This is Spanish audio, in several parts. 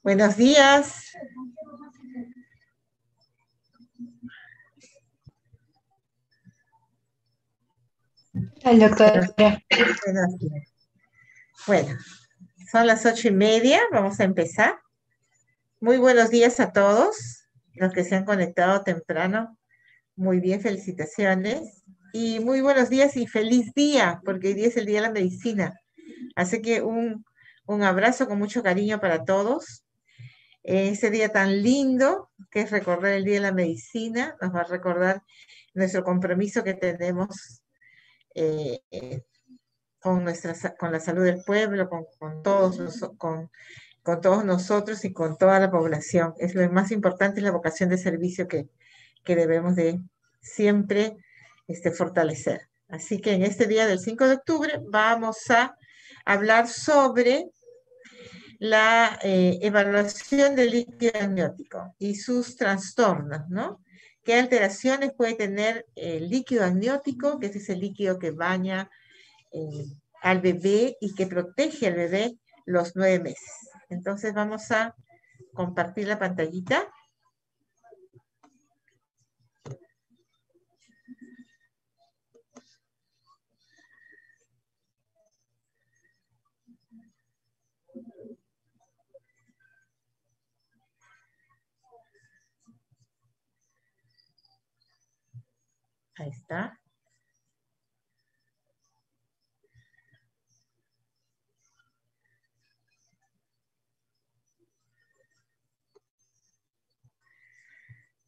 Buenos días. Al doctora. Buenos, buenos días. Bueno, son las 8:30, vamos a empezar. Muy buenos días a todos los que se han conectado temprano. Muy bien, felicitaciones. Y muy buenos días y feliz día, porque hoy día es el Día de la Medicina. Así que un abrazo con mucho cariño para todos. Ese día tan lindo que es recordar el Día de la Medicina, nos va a recordar nuestro compromiso que tenemos con la salud del pueblo, con todos nosotros y con toda la población. Es lo más importante, es la vocación de servicio que debemos de siempre fortalecer. Así que en este día del 5 de octubre vamos a hablar sobre la evaluación del líquido amniótico y sus trastornos, ¿no? ¿Qué alteraciones puede tener el líquido amniótico, que es ese líquido que baña eh, al bebé y que protege al bebé los 9 meses? Entonces vamos a compartir la pantallita. Ahí está.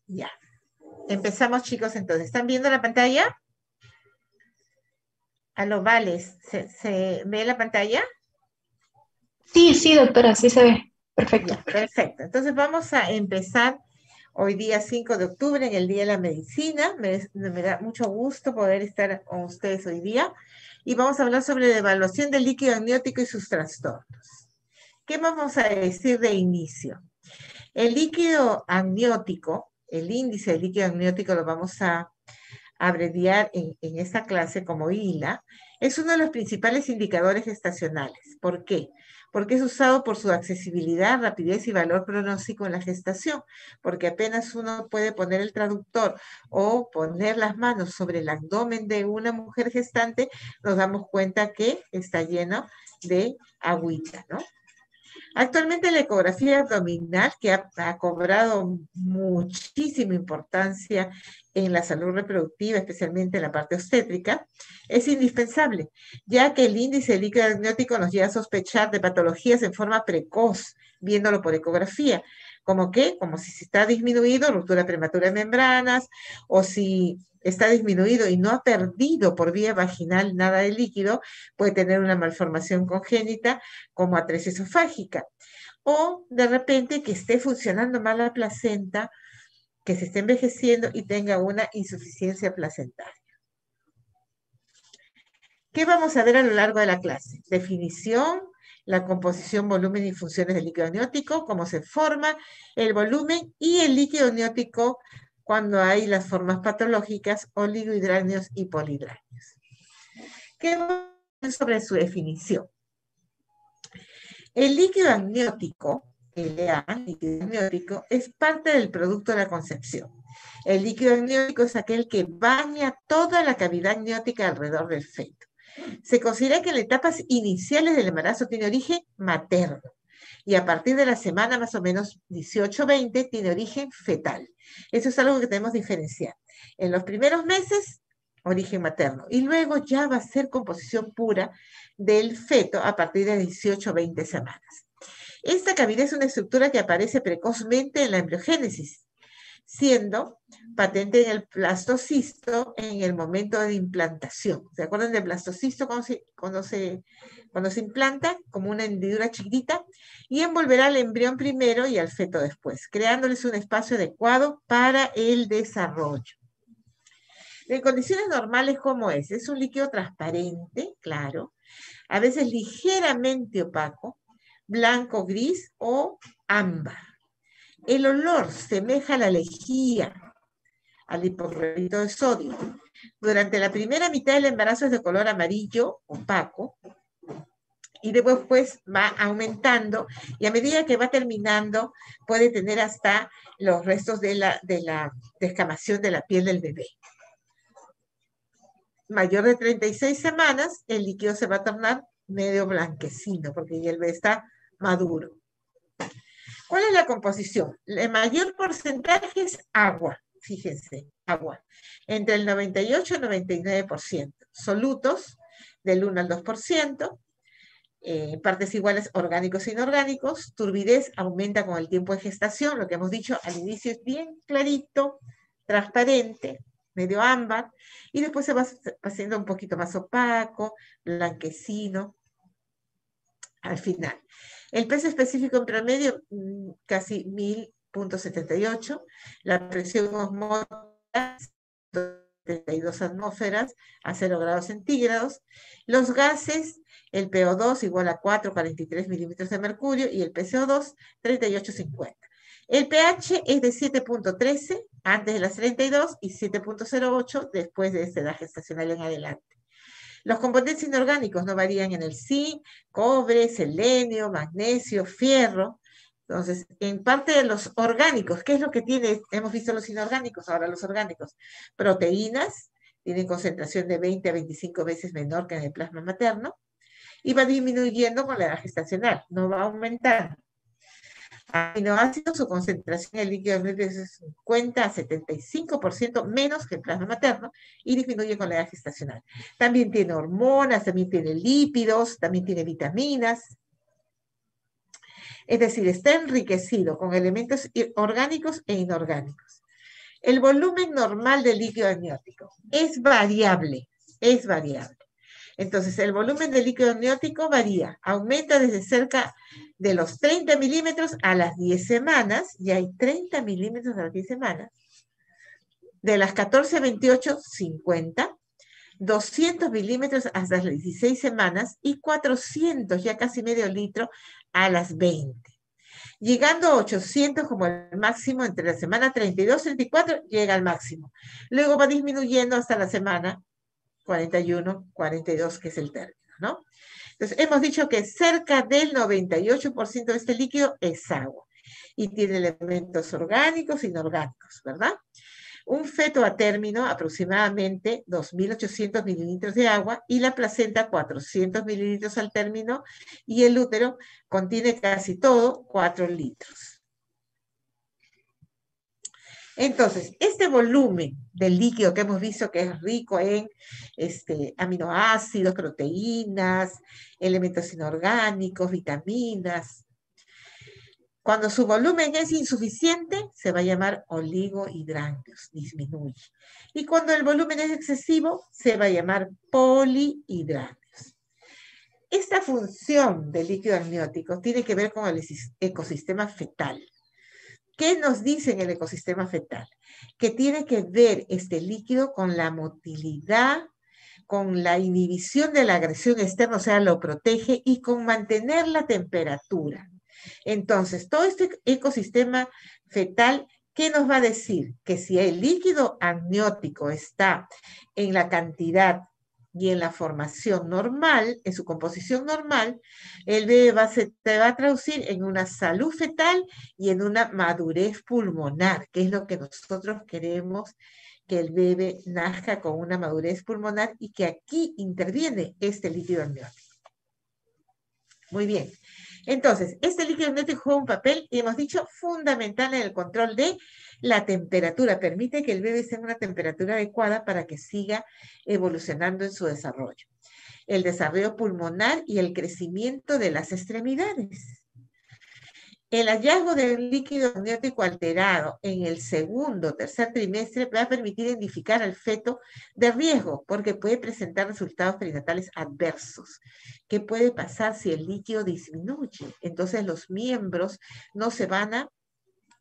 Ya. Empezamos, chicos, entonces. ¿Están viendo la pantalla? Aló, Vales, ¿se ve la pantalla? Sí, sí, doctora, sí se ve. Perfecto. Ya, perfecto. Entonces vamos a empezar hoy día 5 de octubre, en el Día de la Medicina. Me da mucho gusto poder estar con ustedes hoy día. Y vamos a hablar sobre la evaluación del líquido amniótico y sus trastornos. ¿Qué vamos a decir de inicio? El líquido amniótico, el índice del líquido amniótico lo vamos a abreviar en esta clase como ILA, es uno de los principales indicadores gestacionales. ¿Por qué? Porque es usado por su accesibilidad, rapidez y valor pronóstico en la gestación, porque apenas uno puede poner el traductor o poner las manos sobre el abdomen de una mujer gestante, nos damos cuenta que está lleno de agüita, ¿no? Actualmente la ecografía abdominal, que ha cobrado muchísima importancia en la salud reproductiva, especialmente en la parte obstétrica, es indispensable, ya que el índice de líquido amniótico nos lleva a sospechar de patologías en forma precoz, viéndolo por ecografía, como si se está disminuido, ruptura prematura de membranas, o si está disminuido y no ha perdido por vía vaginal nada de líquido, puede tener una malformación congénita como atresia esofágica. O de repente que esté funcionando mal la placenta, que se esté envejeciendo y tenga una insuficiencia placentaria. ¿Qué vamos a ver a lo largo de la clase? Definición, la composición, volumen y funciones del líquido amniótico, cómo se forma el volumen y el líquido amniótico cuando hay las formas patológicas, oligohidráneos y polihidráneos. ¿Qué vamos a ver sobre su definición? El líquido amniótico, LA, líquido amniótico, es parte del producto de la concepción. El líquido amniótico es aquel que baña toda la cavidad amniótica alrededor del feto. Se considera que en las etapas iniciales del embarazo tiene origen materno y a partir de la semana más o menos 18-20 tiene origen fetal. Eso es algo que tenemos que diferenciar. En los primeros meses, origen materno, y luego ya va a ser composición pura del feto a partir de 18-20 semanas. Esta cavidad es una estructura que aparece precozmente en la embriogénesis, siendo patente en el blastocisto en el momento de implantación. ¿Se acuerdan del blastocisto cuando se implanta como una hendidura chiquitita? Y envolverá al embrión primero y al feto después, creándoles un espacio adecuado para el desarrollo. En condiciones normales, ¿cómo es? Es un líquido transparente, claro, a veces ligeramente opaco, blanco, gris o ámbar. El olor semeja a la lejía, al hipoclorito de sodio. Durante la primera mitad del embarazo es de color amarillo opaco y después pues va aumentando, y a medida que va terminando puede tener hasta los restos de la descamación de la piel del bebé. Mayor de 36 semanas, el líquido se va a tornar medio blanquecino, porque ya el bebé está maduro. ¿Cuál es la composición? El mayor porcentaje es agua, fíjense, agua, entre el 98 y el 99%. Solutos, del 1 al 2%, partes iguales orgánicos e inorgánicos. Turbidez aumenta con el tiempo de gestación, lo que hemos dicho al inicio es bien clarito, transparente, medio ámbar, y después se va haciendo un poquito más opaco, blanquecino, al final. El peso específico en promedio, casi 1000.78, la presión osmótica, 72 atmósferas a 0 grados centígrados. Los gases, el PO2 igual a 4,43 milímetros de mercurio y el PCO2, 38,50. El pH es de 7,13 antes de las 32 y 7,08 después de esta edad gestacional en adelante. Los componentes inorgánicos no varían en el zinc, cobre, selenio, magnesio, fierro. Entonces, en parte de los orgánicos, ¿qué es lo que tiene? Hemos visto los inorgánicos, ahora los orgánicos. Proteínas, tienen concentración de 20 a 25 veces menor que en el plasma materno, y va disminuyendo con la edad gestacional, no va aumentando. Aminoácidos, su concentración en el líquido amniótico es 50 a 75% menos que el plasma materno y disminuye con la edad gestacional. También tiene hormonas, también tiene lípidos, también tiene vitaminas. Es decir, está enriquecido con elementos orgánicos e inorgánicos. El volumen normal del líquido amniótico es variable, es variable. Entonces, el volumen del líquido amniótico varía, aumenta desde cerca de los 30 milímetros a las 10 semanas, y hay 30 milímetros a las 10 semanas, de las 14 a 28, 50, 200 milímetros hasta las 16 semanas y 400, ya casi medio litro, a las 20. Llegando a 800 como el máximo entre la semana 32 y 34, llega al máximo. Luego va disminuyendo hasta la semana 41, 42, que es el término, ¿no? Entonces, hemos dicho que cerca del 98% de este líquido es agua y tiene elementos orgánicos e inorgánicos, ¿verdad? Un feto a término, aproximadamente 2.800 mililitros de agua, y la placenta 400 mililitros al término, y el útero contiene casi todo 4 litros. Entonces, este volumen del líquido que hemos visto que es rico en aminoácidos, proteínas, elementos inorgánicos, vitaminas, cuando su volumen es insuficiente, se va a llamar oligohidrácnidos, disminuye. Y cuando el volumen es excesivo, se va a llamar polihidrácnidos. Esta función del líquido amniótico tiene que ver con el ecosistema fetal. ¿Qué nos dice en el ecosistema fetal? Que tiene que ver este líquido con la motilidad, con la inhibición de la agresión externa, o sea, lo protege, y con mantener la temperatura. Entonces, todo este ecosistema fetal, ¿qué nos va a decir? Que si el líquido amniótico está en la cantidad y en la formación normal, en su composición normal, el bebé te va a traducir en una salud fetal y en una madurez pulmonar, que es lo que nosotros queremos, que el bebé nazca con una madurez pulmonar, y que aquí interviene este líquido amniótico. Muy bien. Entonces, este líquido amniótico juega un papel, y hemos dicho, fundamental en el control de la temperatura. Permite que el bebé esté en una temperatura adecuada para que siga evolucionando en su desarrollo. El desarrollo pulmonar y el crecimiento de las extremidades. El hallazgo del líquido amniótico alterado en el segundo o tercer trimestre va a permitir identificar al feto de riesgo, porque puede presentar resultados perinatales adversos. ¿Qué puede pasar si el líquido disminuye? Entonces los miembros no se van a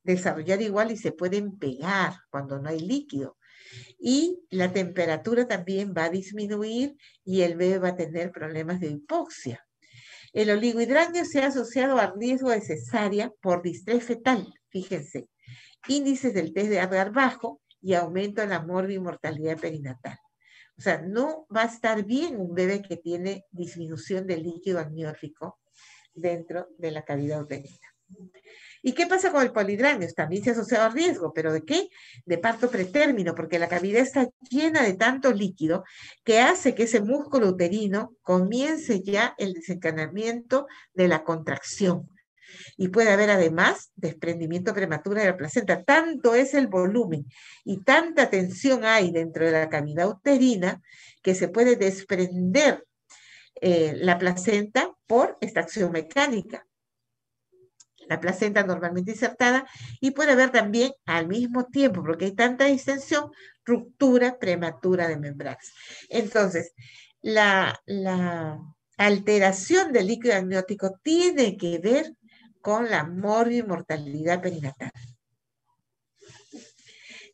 desarrollar igual y se pueden pegar cuando no hay líquido. Y la temperatura también va a disminuir y el bebé va a tener problemas de hipoxia. El oligohidranio se ha asociado a riesgo de cesárea por distrés fetal, fíjense, índices del test de Apgar bajo y aumento en la mortalidad perinatal. O sea, no va a estar bien un bebé que tiene disminución del líquido amniótico dentro de la cavidad uterina. ¿Y qué pasa con el polidramio? También se ha asociado a riesgo, ¿pero de qué? De parto pretérmino, porque la cavidad está llena de tanto líquido que hace que ese músculo uterino comience ya el desencadenamiento de la contracción. Y puede haber además desprendimiento prematuro de la placenta. Tanto es el volumen y tanta tensión hay dentro de la cavidad uterina que se puede desprender la placenta por extracción mecánica. La placenta normalmente insertada, y puede haber también al mismo tiempo, porque hay tanta distensión, ruptura prematura de membranas. Entonces, la alteración del líquido amniótico tiene que ver con la mortalidad perinatal.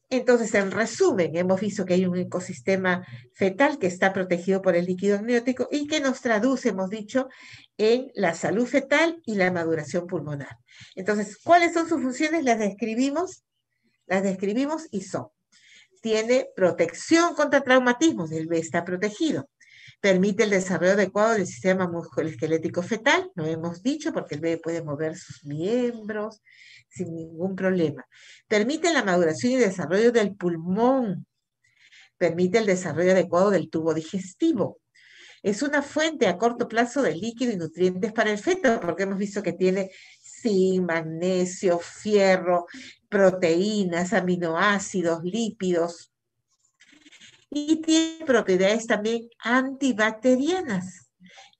Entonces, en resumen, hemos visto que hay un ecosistema fetal que está protegido por el líquido amniótico y que nos traduce, hemos dicho, en la salud fetal y la maduración pulmonar. Entonces, ¿cuáles son sus funciones? Las describimos y son: tiene protección contra traumatismos, el bebé está protegido. Permite el desarrollo adecuado del sistema musculoesquelético fetal, lo hemos dicho, porque el bebé puede mover sus miembros sin ningún problema. Permite la maduración y desarrollo del pulmón. Permite el desarrollo adecuado del tubo digestivo. Es una fuente a corto plazo de líquido y nutrientes para el feto, porque hemos visto que tiene zinc, magnesio, fierro, proteínas, aminoácidos, lípidos, y tiene propiedades también antibacterianas.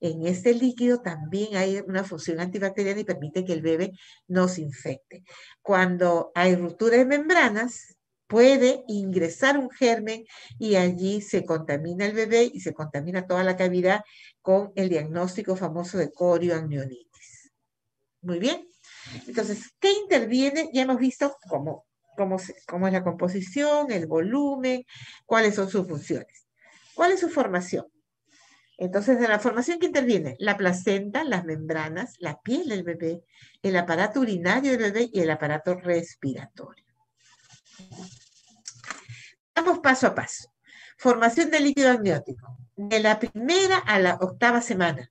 En este líquido también hay una función antibacteriana y permite que el bebé no se infecte. Cuando hay ruptura de membranas, puede ingresar un germen y allí se contamina el bebé y se contamina toda la cavidad con el diagnóstico famoso de corioamnionitis. Muy bien. Entonces, ¿qué interviene? Ya hemos visto cómo es la composición, el volumen, cuáles son sus funciones. ¿Cuál es su formación? Entonces, de la formación que interviene, la placenta, las membranas, la piel del bebé, el aparato urinario del bebé y el aparato respiratorio. Vamos paso a paso. Formación del líquido amniótico. De la primera a la 8ª semana.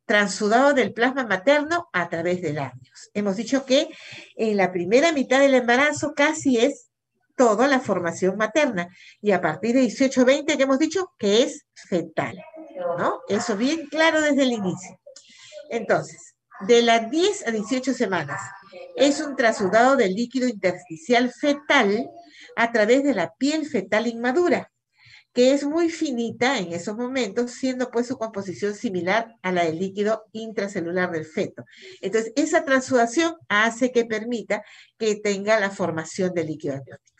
Transudado del plasma materno a través del amnios. Hemos dicho que en la primera mitad del embarazo casi es toda la formación materna, y a partir de 18-20 que hemos dicho que es fetal, ¿no? Eso bien claro desde el inicio. Entonces, de las 10 a 18 semanas es un trasudado del líquido intersticial fetal a través de la piel fetal inmadura, que es muy finita en esos momentos, siendo pues su composición similar a la del líquido intracelular del feto. Entonces, esa transudación hace que permita que tenga la formación del líquido amniótico.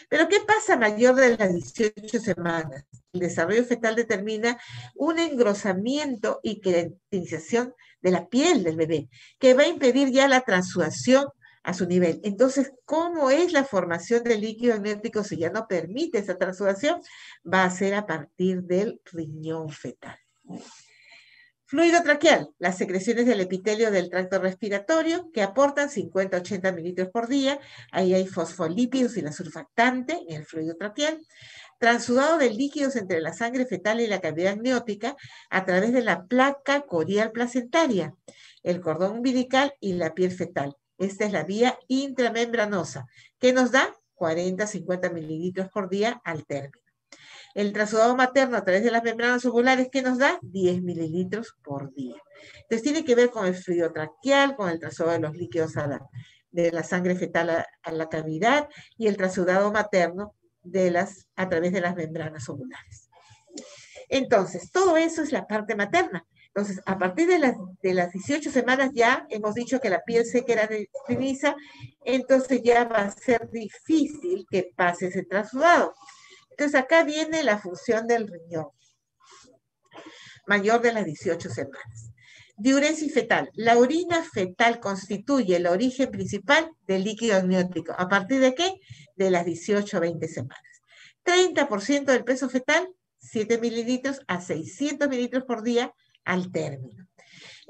Pero, ¿qué pasa mayor de las 18 semanas? El desarrollo fetal determina un engrosamiento y queratinización de la piel del bebé, que va a impedir ya la transudación a su nivel. Entonces, ¿cómo es la formación del líquido amniótico si ya no permite esa transudación? Va a ser a partir del riñón fetal. Fluido traqueal, las secreciones del epitelio del tracto respiratorio que aportan 50-80 mililitros por día. Ahí hay fosfolípidos y la surfactante en el fluido traqueal. Transudado de líquidos entre la sangre fetal y la cavidad amniótica a través de la placa corial placentaria, el cordón umbilical y la piel fetal. Esta es la vía intramembranosa, que nos da 40-50 mililitros por día al término. El trasudado materno a través de las membranas ovulares, que nos da 10 mililitros por día. Entonces tiene que ver con el fluido traqueal, con el trasudado de los líquidos de la sangre fetal a la cavidad, y el trasudado materno a través de las membranas ovulares. Entonces, todo eso es la parte materna. Entonces, a partir de las 18 semanas ya hemos dicho que la piel se queratiniza, entonces ya va a ser difícil que pase ese trasudado. Entonces, acá viene la función del riñón, mayor de las 18 semanas. Diuresis fetal. La orina fetal constituye el origen principal del líquido amniótico. ¿A partir de qué? De las 18 a 20 semanas. 30% del peso fetal, 7 mililitros a 600 mililitros por día al término.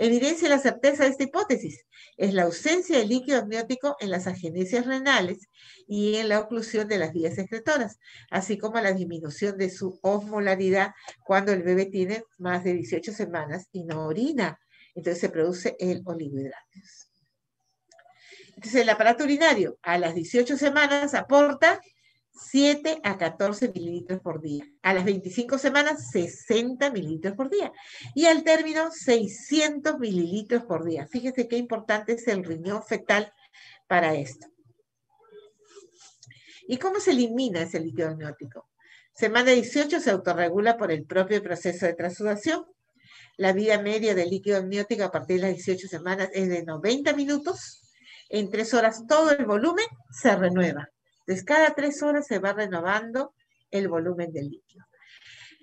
Evidencia la certeza de esta hipótesis. Es la ausencia de líquido amniótico en las agenesias renales y en la oclusión de las vías excretoras, así como la disminución de su osmolaridad cuando el bebé tiene más de 18 semanas y no orina. Entonces se produce el oligohidratos. Entonces el aparato urinario a las 18 semanas aporta 7 a 14 mililitros por día. A las 25 semanas, 60 mililitros por día. Y al término, 600 mililitros por día. Fíjese qué importante es el riñón fetal para esto. ¿Y cómo se elimina ese líquido amniótico? Semana 18 se autorregula por el propio proceso de transudación. La vida media del líquido amniótico a partir de las 18 semanas es de 90 minutos. En 3 horas todo el volumen se renueva. Entonces, cada 3 horas se va renovando el volumen del líquido.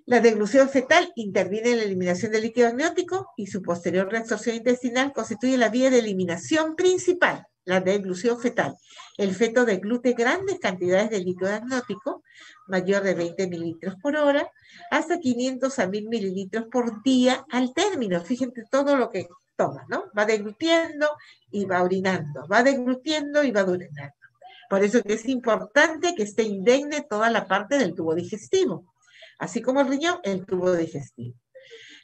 La deglución fetal interviene en la eliminación del líquido amniótico y su posterior reabsorción intestinal constituye la vía de eliminación principal, la deglución fetal. El feto deglute grandes cantidades de líquido amniótico, mayor de 20 mililitros por hora, hasta 500 a 1000 mililitros por día al término. Fíjense todo lo que toma, ¿no? Va deglutiendo y va orinando, va deglutiendo y va orinando. Por eso que es importante que esté indemne toda la parte del tubo digestivo, así como el riñón, el tubo digestivo.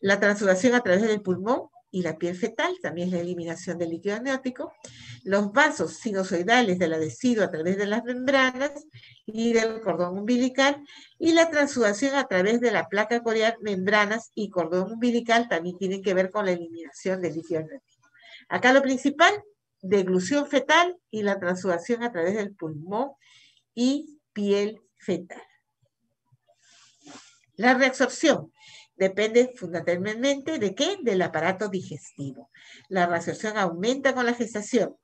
La transudación a través del pulmón y la piel fetal, también es la eliminación del líquido amniótico. Los vasos sinusoidales del adhesivo a través de las membranas y del cordón umbilical, y la transudación a través de la placa corial, membranas y cordón umbilical también tienen que ver con la eliminación del líquido amniótico. Acá lo principal, deglución fetal y la transudación a través del pulmón y piel fetal. La reabsorción depende fundamentalmente ¿de qué? Del aparato digestivo. La reabsorción aumenta con la gestación.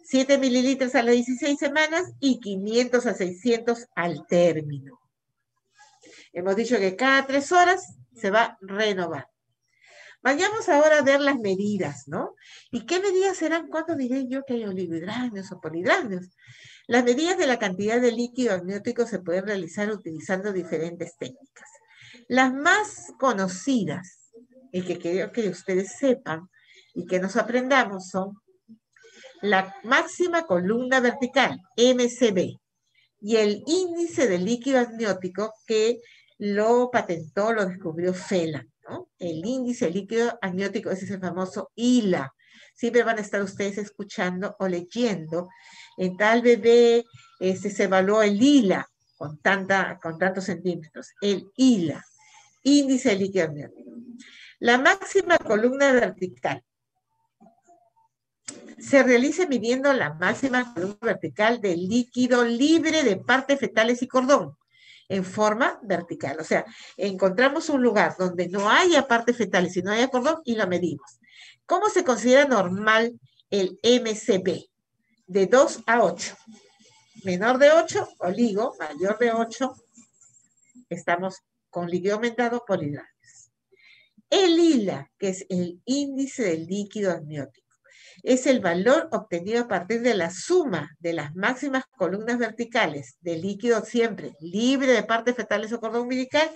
7 mililitros a las 16 semanas y 500 a 600 al término. Hemos dicho que cada 3 horas se va a renovar. Vayamos ahora a ver las medidas, ¿no? ¿Y qué medidas serán? ¿Cuándo diré yo que hay oligohidratos o polihidratos? Las medidas de la cantidad de líquido amniótico se pueden realizar utilizando diferentes técnicas. Las más conocidas, y que quiero que ustedes sepan y que nos aprendamos, son la máxima columna vertical, MCV, y el índice de líquido amniótico que lo patentó, lo descubrió Phelan, ¿no? El índice de líquido amniótico, ese es el famoso ILA. Siempre van a estar ustedes escuchando o leyendo. En tal bebé se evaluó el ILA con tantos centímetros. El ILA, índice de líquido amniótico. La máxima columna vertical se realiza midiendo la máxima columna vertical del líquido libre de partes fetales y cordón en forma vertical. O sea, encontramos un lugar donde no haya partes fetales y no haya cordón y lo medimos. ¿Cómo se considera normal el MCV? De 2 a 8. Menor de 8, oligo, mayor de 8, estamos con líquido aumentado, polihidratos. El ILA, que es el índice del líquido amniótico, es el valor obtenido a partir de la suma de las máximas columnas verticales del líquido siempre libre de partes fetales o cordón umbilical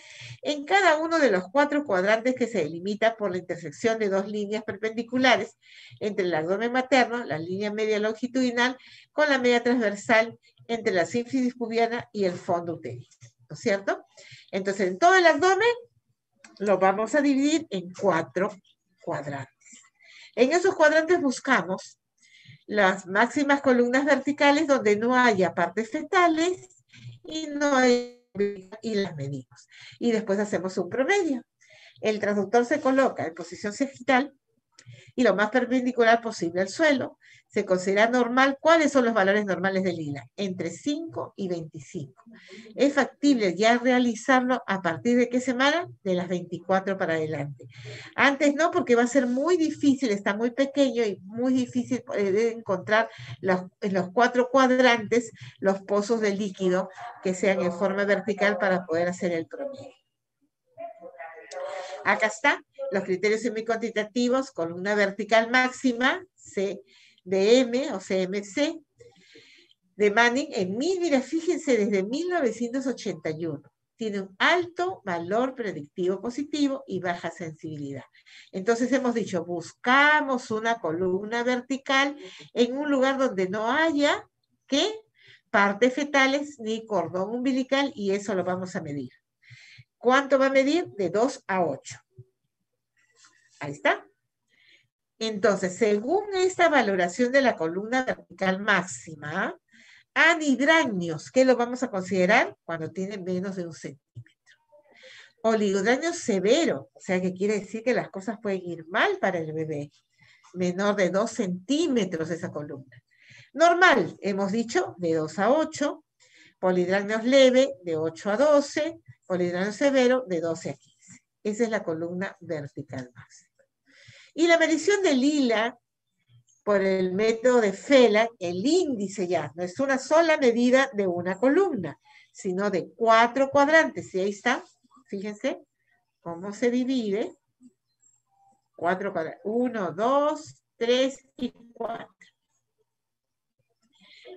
en cada uno de los 4 cuadrantes que se delimita por la intersección de 2 líneas perpendiculares entre el abdomen materno, la línea media longitudinal, con la media transversal entre la sínfisis pubiana y el fondo uterino, ¿no es cierto? Entonces, en todo el abdomen lo vamos a dividir en 4 cuadrantes. En esos cuadrantes buscamos las máximas columnas verticales donde no haya partes fetales y las medimos. Y después hacemos un promedio. El transductor se coloca en posición sagital y lo más perpendicular posible al suelo. Se considera normal. ¿Cuáles son los valores normales del ILA? Entre 5 y 25. ¿Es factible ya realizarlo a partir de qué semana? De las 24 para adelante. Antes no, porque va a ser muy difícil, está muy pequeño y muy difícil encontrar en los 4 cuadrantes los pozos de líquido que sean en forma vertical para poder hacer el promedio. Acá está, los criterios semicuantitativos, columna vertical máxima, CDM o CMC, de Manning, mira, fíjense, desde 1981. tiene un alto valor predictivo positivo y baja sensibilidad. Entonces hemos dicho, buscamos una columna vertical en un lugar donde no haya, ¿qué? Partes fetales ni cordón umbilical, y eso lo vamos a medir. ¿Cuánto va a medir? De 2 a 8. Ahí está. Entonces, según esta valoración de la columna vertical máxima, anidranios, ¿qué lo vamos a considerar? Cuando tiene menos de 1 centímetro. Oligodraño severo, o sea que quiere decir que las cosas pueden ir mal para el bebé. Menor de 2 centímetros esa columna. Normal, hemos dicho, de 2 a 8. Polidranios leve, de 8 a 12. Polidraño severo, de 12 a 15. Esa es la columna vertical máxima. Y la medición de Lila, por el método de Fela, el índice ya, no es una sola medida de una columna, sino de 4 cuadrantes. Y ahí está, fíjense cómo se divide. 4 cuadrantes. 1, 2, 3 y 4.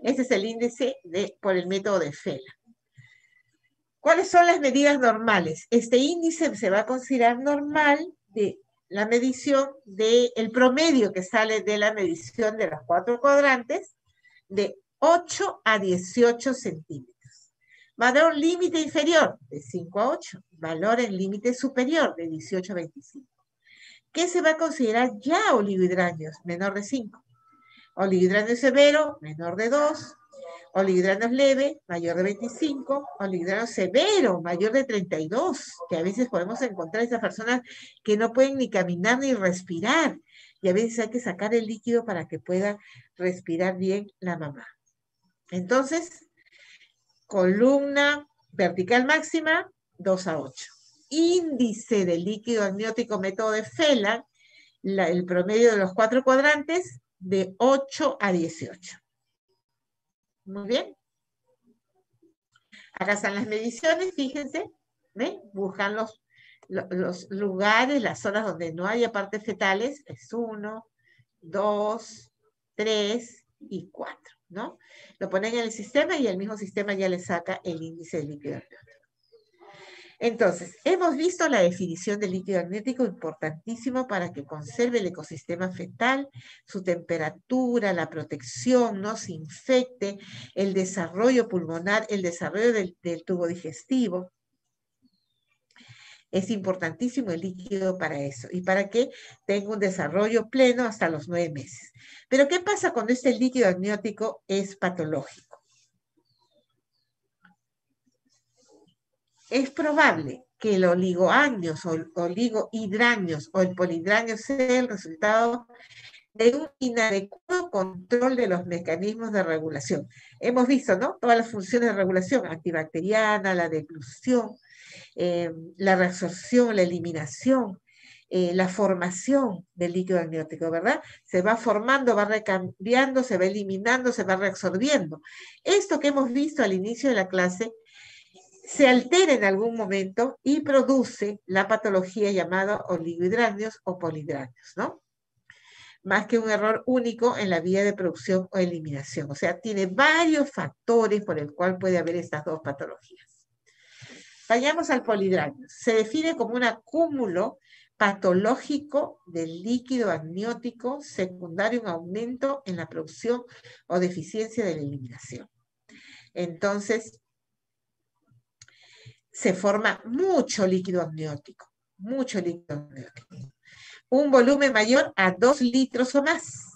Ese es el índice por el método de Fela. ¿Cuáles son las medidas normales? Este índice se va a considerar normal de la medición del promedio que sale de la medición de los 4 cuadrantes de 8 a 18 centímetros. Valor límite inferior de 5 a 8. Valor en límite superior de 18 a 25. ¿Qué se va a considerar ya oligohidranios? Menor de 5. Oligohidranio severo, menor de 2. Oligohidranios leve, mayor de 25. Oligohidranio severo, mayor de 32. Que a veces podemos encontrar esas personas que no pueden ni caminar ni respirar. Y a veces hay que sacar el líquido para que pueda respirar bien la mamá. Entonces, columna vertical máxima, 2 a 8. Índice de líquido amniótico método de Fela, el promedio de los 4 cuadrantes, de 8 a 18. Muy bien. Acá están las mediciones, fíjense. ¿Ven? Buscan los lugares, las zonas donde no haya partes fetales. Es 1, 2, 3 y 4, ¿no? Lo ponen en el sistema y el mismo sistema ya le saca el índice de líquido amniótico. Entonces, hemos visto la definición del líquido amniótico, importantísimo para que conserve el ecosistema fetal, su temperatura, la protección, no se infecte, el desarrollo pulmonar, el desarrollo del tubo digestivo. Es importantísimo el líquido para eso y para que tenga un desarrollo pleno hasta los 9 meses. Pero, ¿qué pasa cuando este líquido amniótico es patológico? Es probable que el oligoamnios o oligohidranios o el polidraño sea el resultado de un inadecuado control de los mecanismos de regulación. Hemos visto, ¿no? Todas las funciones de regulación, antibacteriana, la deglución, la reabsorción, la eliminación, la formación del líquido amniótico, ¿verdad? Se va formando, va recambiando, se va eliminando, se va reabsorbiendo. Esto que hemos visto al inicio de la clase se altera en algún momento y produce la patología llamada oligohidranios o polidranios, ¿no? Más que un error único en la vía de producción o eliminación. O sea, tiene varios factores por el cual puede haber estas dos patologías. Vayamos al polidranio. Se define como un acúmulo patológico del líquido amniótico secundario a un aumento en la producción o deficiencia de la eliminación. Entonces, se forma mucho líquido amniótico. Un volumen mayor a 2 litros o más.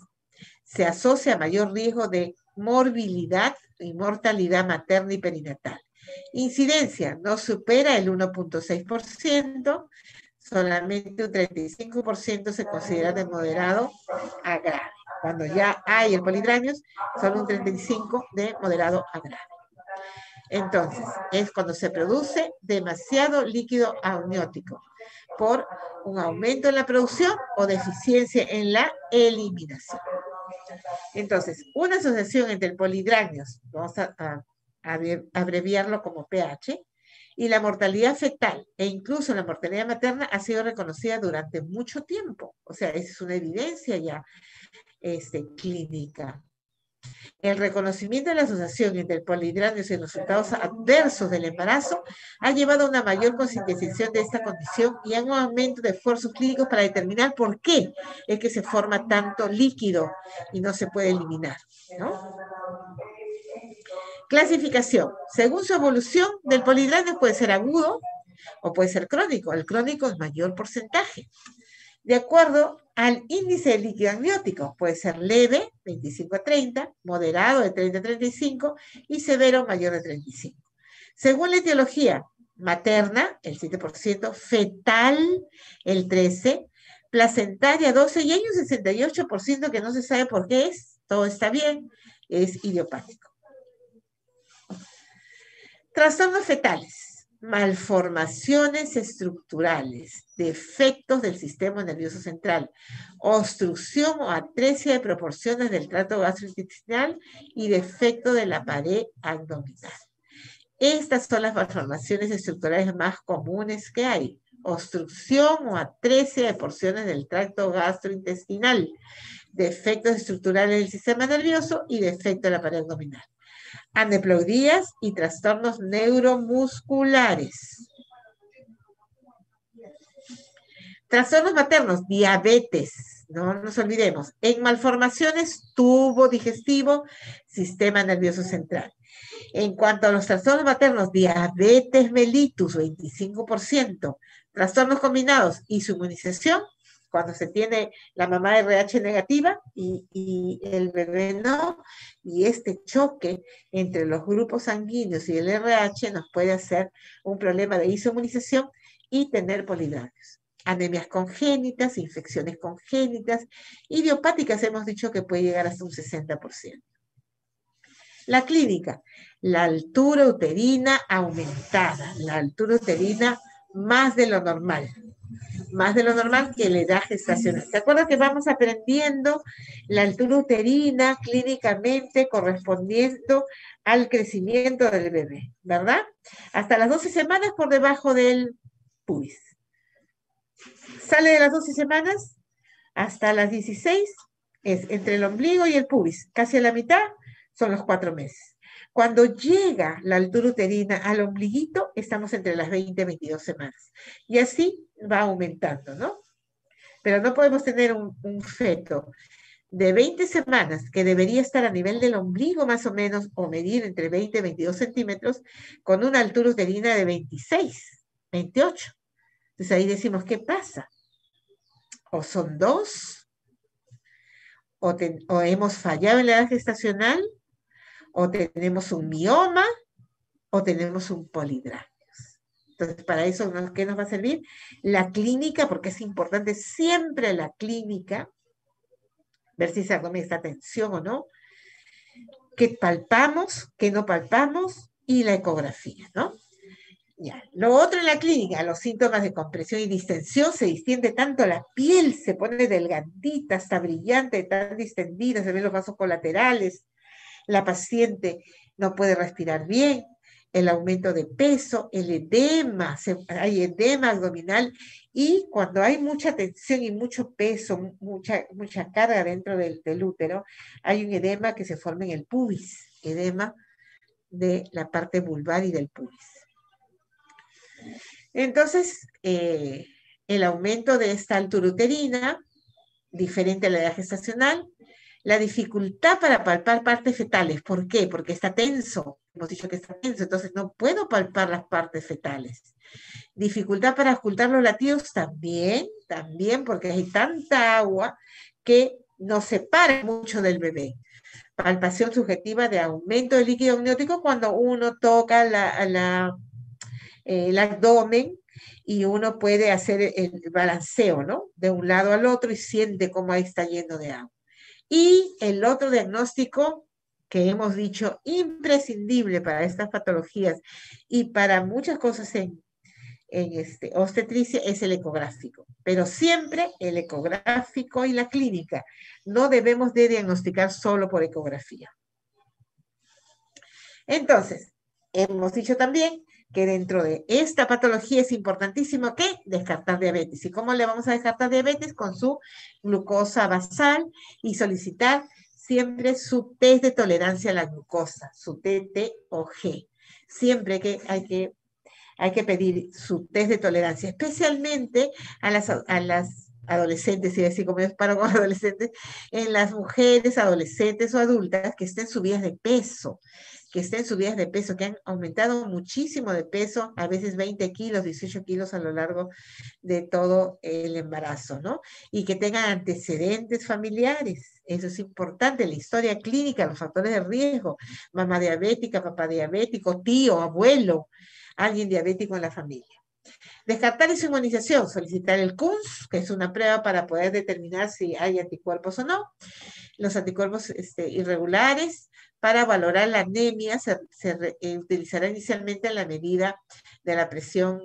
Se asocia a mayor riesgo de morbilidad y mortalidad materna y perinatal. Incidencia, no supera el 1.6%, solamente un 35% se considera de moderado a grave. Cuando ya hay el polidranio, solo un 35% de moderado a grave. Entonces, es cuando se produce demasiado líquido amniótico por un aumento en la producción o deficiencia en la eliminación. Entonces, una asociación entre el polidráneos, vamos a abreviarlo como pH, y la mortalidad fetal e incluso la mortalidad materna ha sido reconocida durante mucho tiempo. O sea, esa es una evidencia ya clínica. El reconocimiento de la asociación entre el polihidráneos y los resultados adversos del embarazo ha llevado a una mayor concientización de esta condición y a un aumento de esfuerzos clínicos para determinar por qué es que se forma tanto líquido y no se puede eliminar, ¿no? Clasificación. Según su evolución, del polihidráneos puede ser agudo o puede ser crónico. El crónico es mayor porcentaje. De acuerdo al índice de líquido amniótico, puede ser leve, 25 a 30, moderado, de 30 a 35, y severo, mayor de 35. Según la etiología, materna, el 7%, fetal, el 13%, placentaria, 12%, y hay un 68% que no se sabe por qué es, todo está bien, es idiopático. Trastornos fetales, malformaciones estructurales, defectos del sistema nervioso central, obstrucción o atresia de proporciones del tracto gastrointestinal y defecto de la pared abdominal. Estas son las malformaciones estructurales más comunes que hay. Obstrucción o atresia de porciones del tracto gastrointestinal, defectos estructurales del sistema nervioso y defecto de la pared abdominal. Aneuploidías y trastornos neuromusculares. Trastornos maternos, diabetes, no nos olvidemos. En malformaciones, tubo digestivo, sistema nervioso central. En cuanto a los trastornos maternos, diabetes mellitus, 25%. Trastornos combinados y su inmunización, cuando se tiene la mamá RH negativa y el bebé no, y este choque entre los grupos sanguíneos y el RH nos puede hacer un problema de inmunización y tener polihidráneos. Anemias congénitas, infecciones congénitas, idiopáticas hemos dicho que puede llegar hasta un 60%. La clínica, la altura uterina aumentada, la altura uterina más de lo normal que la edad gestacional. ¿Se acuerdan que vamos aprendiendo la altura uterina clínicamente correspondiendo al crecimiento del bebé, ¿verdad? Hasta las 12 semanas por debajo del pubis. Sale de las 12 semanas hasta las 16, es entre el ombligo y el pubis, casi a la mitad son los 4 meses. Cuando llega la altura uterina al ombliguito, estamos entre las 20 y 22 semanas. Y así va aumentando, ¿no? Pero no podemos tener un feto de 20 semanas que debería estar a nivel del ombligo más o menos, o medir entre 20 y 22 centímetros, con una altura uterina de 26, 28. Entonces ahí decimos, ¿qué pasa? O son dos, o hemos fallado en la edad gestacional, o tenemos un mioma, o tenemos un polihidráneos. Entonces, para eso, ¿qué nos va a servir? La clínica, porque es importante siempre la clínica, ver si se abdomen esta tensión o no, qué palpamos, qué no palpamos, y la ecografía, ¿no? Ya. Lo otro en la clínica, los síntomas de compresión y distensión, se distiende tanto la piel, se pone delgadita, hasta brillante, tan distendida, se ven los vasos colaterales, la paciente no puede respirar bien, el aumento de peso, el edema, hay edema abdominal, y cuando hay mucha tensión y mucho peso, mucha carga dentro del útero, hay un edema que se forma en el pubis, edema de la parte vulvar y del pubis. Entonces, el aumento de esta altura uterina, diferente a la edad gestacional, la dificultad para palpar partes fetales. ¿Por qué? Porque está tenso. Hemos dicho que está tenso, entonces no puedo palpar las partes fetales. Dificultad para ocultar los latidos también, porque hay tanta agua que nos separa mucho del bebé. Palpación subjetiva de aumento del líquido amniótico cuando uno toca el abdomen y uno puede hacer el balanceo, ¿no? De un lado al otro y siente cómo ahí está lleno de agua. Y el otro diagnóstico que hemos dicho imprescindible para estas patologías y para muchas cosas en obstetricia es el ecográfico. Pero siempre el ecográfico y la clínica. No debemos de diagnosticar solo por ecografía. Entonces, hemos dicho también que dentro de esta patología es importantísimo que descartar diabetes. ¿Y cómo le vamos a descartar diabetes? Con su glucosa basal y solicitar siempre su test de tolerancia a la glucosa, su TT o G. Siempre que hay que pedir su test de tolerancia, especialmente a las adolescentes, y así como yo paro con adolescentes, en las mujeres adolescentes o adultas que estén subidas de peso, que han aumentado muchísimo de peso, a veces 20 kilos, 18 kilos a lo largo de todo el embarazo, ¿no? Y que tengan antecedentes familiares. Eso es importante, la historia clínica, los factores de riesgo, mamá diabética, papá diabético, tío, abuelo, alguien diabético en la familia. Descartar inmunización, solicitar el CUNS, que es una prueba para poder determinar si hay anticuerpos o no. Los anticuerpos irregulares, para valorar la anemia, utilizará inicialmente en la medida de la presión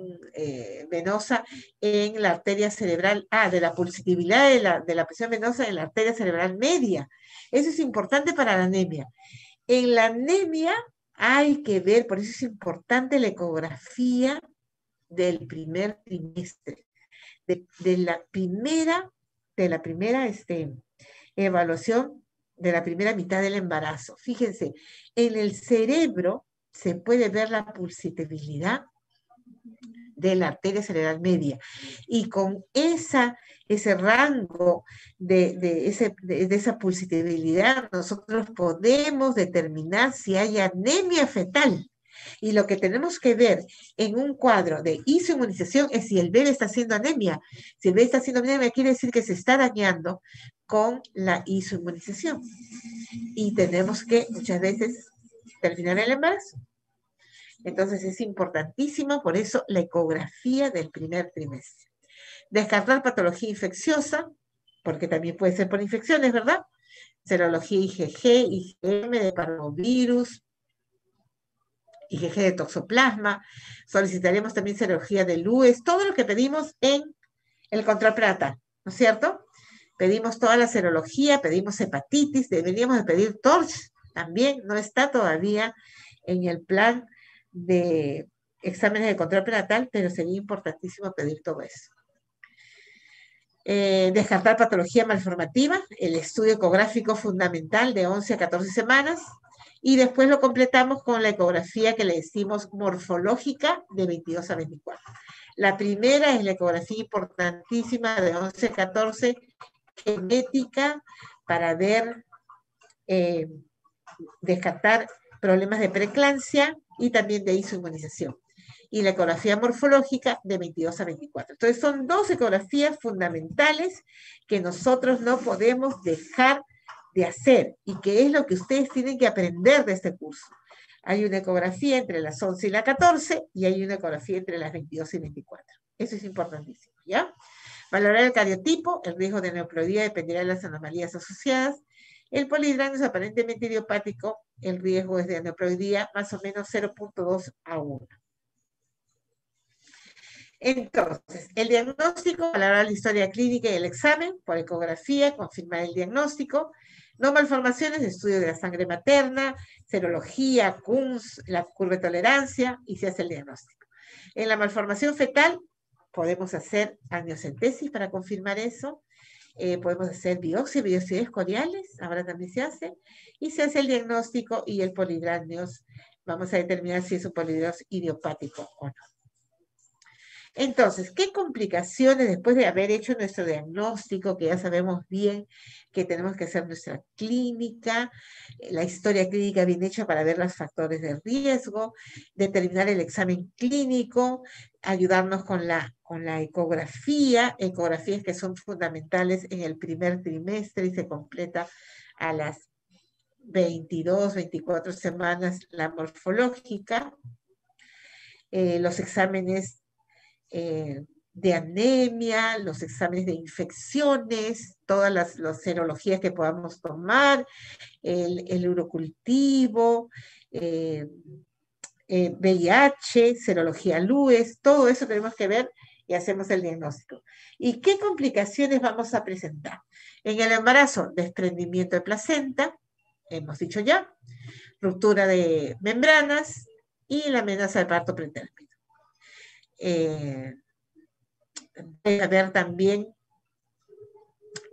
venosa en la arteria cerebral, de la pulsatividad de la presión venosa en la arteria cerebral media. Eso es importante para la anemia. En la anemia hay que ver, por eso es importante la ecografía del primer trimestre, de la primera evaluación de la primera mitad del embarazo. Fíjense, en el cerebro se puede ver la pulsatividad de la arteria cerebral media. Y con ese rango de esa pulsatividad, nosotros podemos determinar si hay anemia fetal. Y lo que tenemos que ver en un cuadro de isoinmunización es si el bebé está haciendo anemia. Si el bebé está haciendo anemia, quiere decir que se está dañando con la isoinmunización. Y tenemos que muchas veces terminar el embarazo. Entonces es importantísimo, por eso, la ecografía del primer trimestre. Descartar patología infecciosa, porque también puede ser por infecciones, ¿verdad? Serología IgG, IgM de parvovirus, IgG de toxoplasma. Solicitaremos también serología de LUES, todo lo que pedimos en el control prenatal, ¿no es cierto? Pedimos toda la serología, pedimos hepatitis, deberíamos de pedir TORCH también, no está todavía en el plan de exámenes de control prenatal, pero sería importantísimo pedir todo eso. Descartar patología malformativa, el estudio ecográfico fundamental de 11 a 14 semanas, y después lo completamos con la ecografía que le decimos morfológica de 22 a 24. La primera es la ecografía importantísima de 11 a 14, genética, para ver, descartar problemas de preeclampsia y también de isoinmunización. Y la ecografía morfológica de 22 a 24. Entonces son dos ecografías fundamentales que nosotros no podemos dejar de hacer y que es lo que ustedes tienen que aprender de este curso. Hay una ecografía entre las 11 y las 14 y hay una ecografía entre las 22 y 24. Eso es importantísimo, ¿ya? Valorar el cariotipo, el riesgo de neoploidía dependerá de las anomalías asociadas. El polidrán es aparentemente idiopático, el riesgo es de aneuploidía más o menos 0.2 a 1. Entonces, el diagnóstico, valorar la historia clínica y el examen por ecografía, confirmar el diagnóstico. No malformaciones, estudio de la sangre materna, serología, CUNS, la curva de tolerancia y se hace el diagnóstico. En la malformación fetal podemos hacer amniocentesis para confirmar eso. Podemos hacer biopsia de escoriales, ahora también se hace, y se hace el diagnóstico y el polidrán-NEOS. Vamos a determinar si es un polidrán idiopático o no. Entonces, ¿qué complicaciones después de haber hecho nuestro diagnóstico, que ya sabemos bien que tenemos que hacer nuestra clínica, la historia clínica bien hecha para ver los factores de riesgo, determinar el examen clínico, ayudarnos con la ecografías que son fundamentales en el primer trimestre y se completa a las 22, 24 semanas la morfológica, los exámenes de anemia, los exámenes de infecciones, todas las serologías que podamos tomar, el urocultivo, VIH, serología LUES, todo eso tenemos que ver y hacemos el diagnóstico. ¿Y qué complicaciones vamos a presentar? En el embarazo, desprendimiento de placenta, hemos dicho ya, ruptura de membranas y la amenaza de parto pretérmino. Puede haber también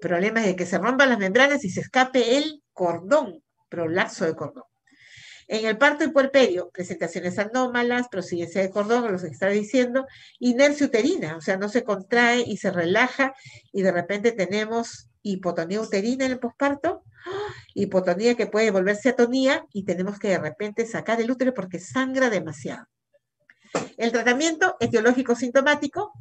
problemas de que se rompan las membranas y se escape el cordón, prolapso de cordón. En el parto y puerperio, presentaciones anómalas, prosigencia de cordón, lo que estaba diciendo, inercia uterina, o sea, no se contrae y se relaja, y de repente tenemos hipotonía uterina en el posparto, hipotonía que puede volverse atonía, y tenemos que de repente sacar el útero porque sangra demasiado. El tratamiento etiológico sintomático,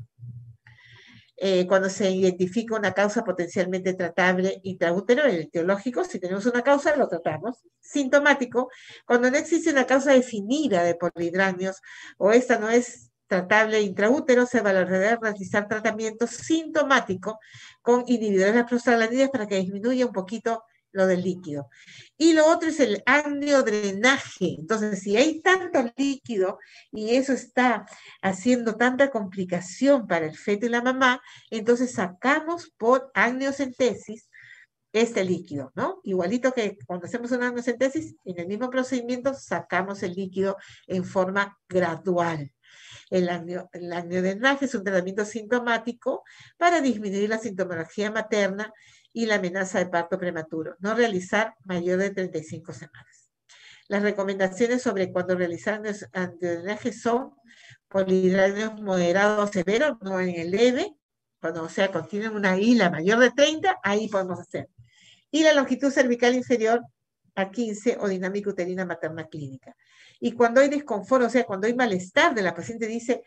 cuando se identifica una causa potencialmente tratable intraútero, el etiológico, si tenemos una causa, lo tratamos. Sintomático, cuando no existe una causa definida de polidráneos o esta no es tratable intraútero, se valoraría realizar tratamiento sintomático con inhibidores de las prostaglandinas para que disminuya un poquito lo del líquido. Y lo otro es el amniodrenaje. Entonces, si hay tanto líquido y eso está haciendo tanta complicación para el feto y la mamá, entonces sacamos por amniocentesis este líquido, ¿no? Igualito que cuando hacemos una amniocentesis, en el mismo procedimiento sacamos el líquido en forma gradual. El amniodrenaje es un tratamiento sintomático para disminuir la sintomatología materna y la amenaza de parto prematuro. No realizar mayor de 35 semanas. Las recomendaciones sobre cuándo realizar amniodrenaje son polidráneos moderados o severos, no en el leve, cuando tienen una hila mayor de 30, ahí podemos hacer. Y la longitud cervical inferior a 15 o dinámica uterina materna clínica. Y cuando hay desconfort, o sea, cuando hay malestar de la paciente dice,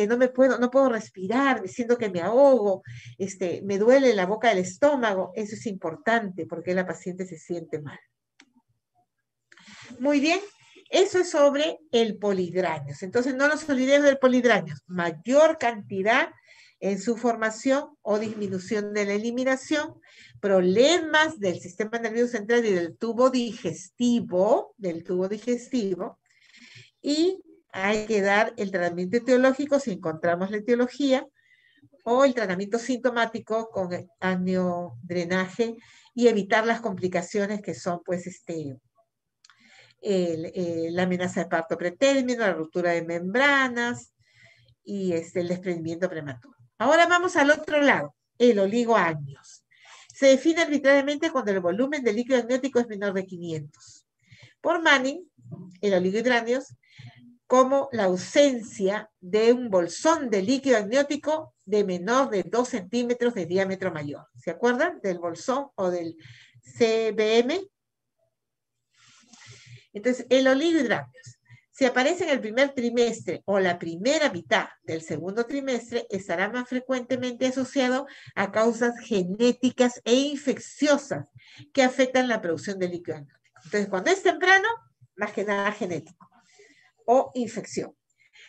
no puedo respirar, me siento que me ahogo, me duele la boca del estómago, eso es importante porque la paciente se siente mal. Muy bien, eso es sobre el polidráneos. Entonces, no nos olvidemos del polidráneos. Mayor cantidad en su formación o disminución de la eliminación, problemas del sistema nervioso central y del tubo digestivo, y hay que dar el tratamiento etiológico si encontramos la etiología, o el tratamiento sintomático con amniodrenaje y evitar las complicaciones que son, pues, la amenaza de parto pretérmino, la ruptura de membranas y el desprendimiento prematuro. Ahora vamos al otro lado, el oligoamnios. Se define arbitrariamente cuando el volumen del líquido amniótico es menor de 500. Por Manning, el oligohidráneos como la ausencia de un bolsón de líquido amniótico de menor de 2 centímetros de diámetro mayor. ¿Se acuerdan del bolsón o del CBM? Entonces, el oligohidráneos, si aparece en el primer trimestre o la primera mitad del segundo trimestre, estará más frecuentemente asociado a causas genéticas e infecciosas que afectan la producción de líquido amniótico. Entonces, cuando es temprano, más que nada genético o infección.